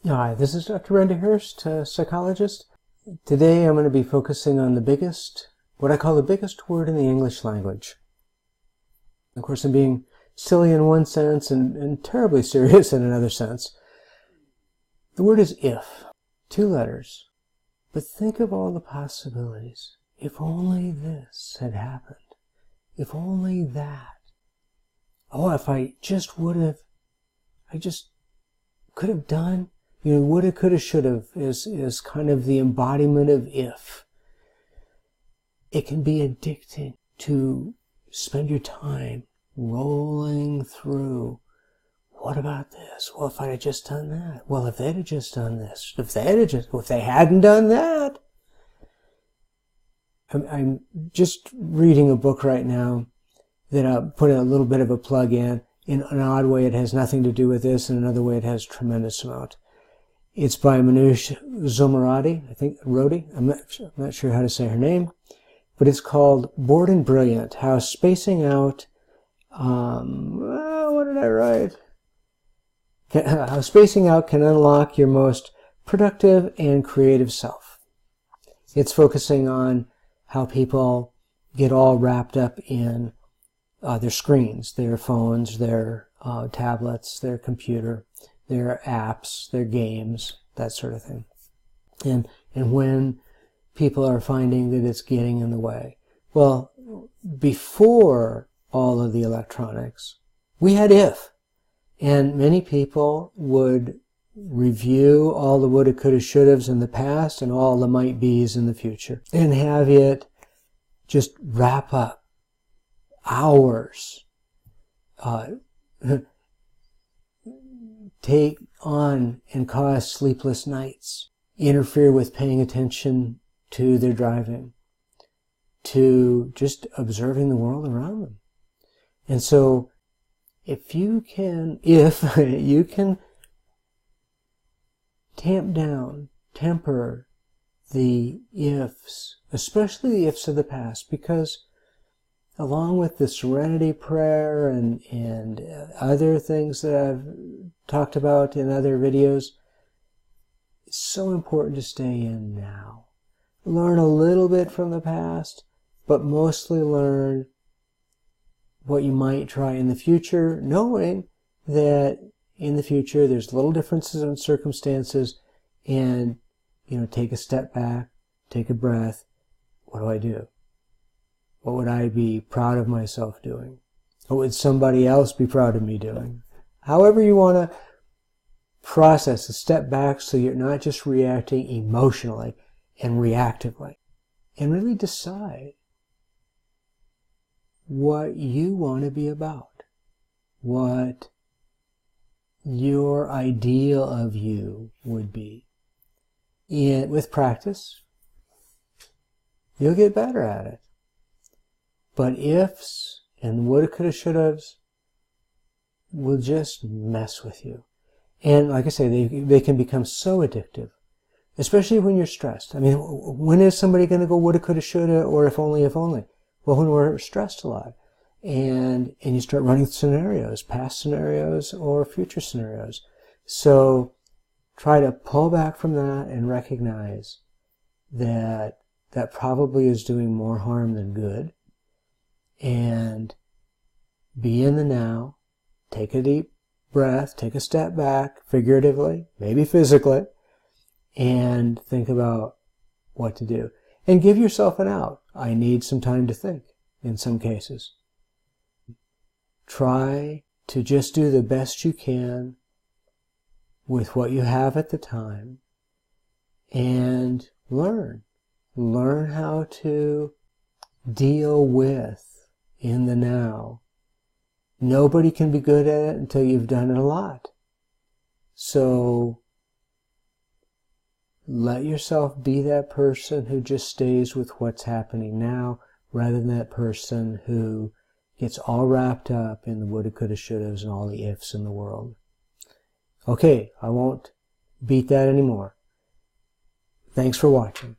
Hi, this is Dr. Randy Hurst, psychologist. Today I'm going to be focusing on what I call the biggest word in the English language. Of course, I'm being silly in one sense and terribly serious in another sense. The word is if. 2 letters. But think of all the possibilities. If only this had happened. If only that. Oh, if I just could have done. Woulda, coulda, shoulda is kind of the embodiment of if. It can be addicting to spend your time rolling through. What about this? Well, if I'd have just done that. Well, if they'd have just done this. If they hadn't done that. I'm just reading a book right now that I'll put a little bit of a plug in. In an odd way, it has nothing to do with this. In another way, it has a tremendous amount. It's by Manoush Zomorodi, I think, Rodi. I'm not sure how to say her name. But it's called Bored and Brilliant, How Spacing Out, what did I write? How Spacing Out Can Unlock Your Most Productive and Creative Self. It's focusing on how people get all wrapped up in their screens, their phones, their tablets, their computer, their apps, their games, that sort of thing. And when people are finding that it's getting in the way. Well, before all of the electronics, we had if. And many people would review all the woulda, coulda, shouldas in the past and all the might be's in the future. And have it just wrap up hours, take on and cause sleepless nights, interfere with paying attention to their driving, to just observing the world around them. And so, if you can temper the ifs, especially the ifs of the past, because along with the serenity prayer and other things that I've talked about in other videos, it's so important to stay in now. Learn a little bit from the past, but mostly learn what you might try in the future, knowing that in the future there's little differences in circumstances, and take a step back, take a breath. What do I do? What would I be proud of myself doing? What would somebody else be proud of me doing? However you want to process a step back so you're not just reacting emotionally and reactively. And really decide what you want to be about. What your ideal of you would be. And with practice, you'll get better at it. But ifs and woulda, coulda, shouldas will just mess with you. And like I say, they can become so addictive, especially when you're stressed. I mean, when is somebody going to go woulda, coulda, shoulda, or if only, if only? Well, when we're stressed a lot. And you start running scenarios, past scenarios or future scenarios. So try to pull back from that and recognize that probably is doing more harm than good. And be in the now, take a deep breath, take a step back, figuratively, maybe physically, and think about what to do. And give yourself an out. I need some time to think, in some cases. Try to just do the best you can with what you have at the time, and learn. Learn how to deal with in the now. Nobody can be good at it until you've done it a lot. So let yourself be that person who just stays with what's happening now, rather than that person who gets all wrapped up in the woulda, coulda, shouldas and all the ifs in the world. Okay, I won't beat that anymore. Thanks for watching.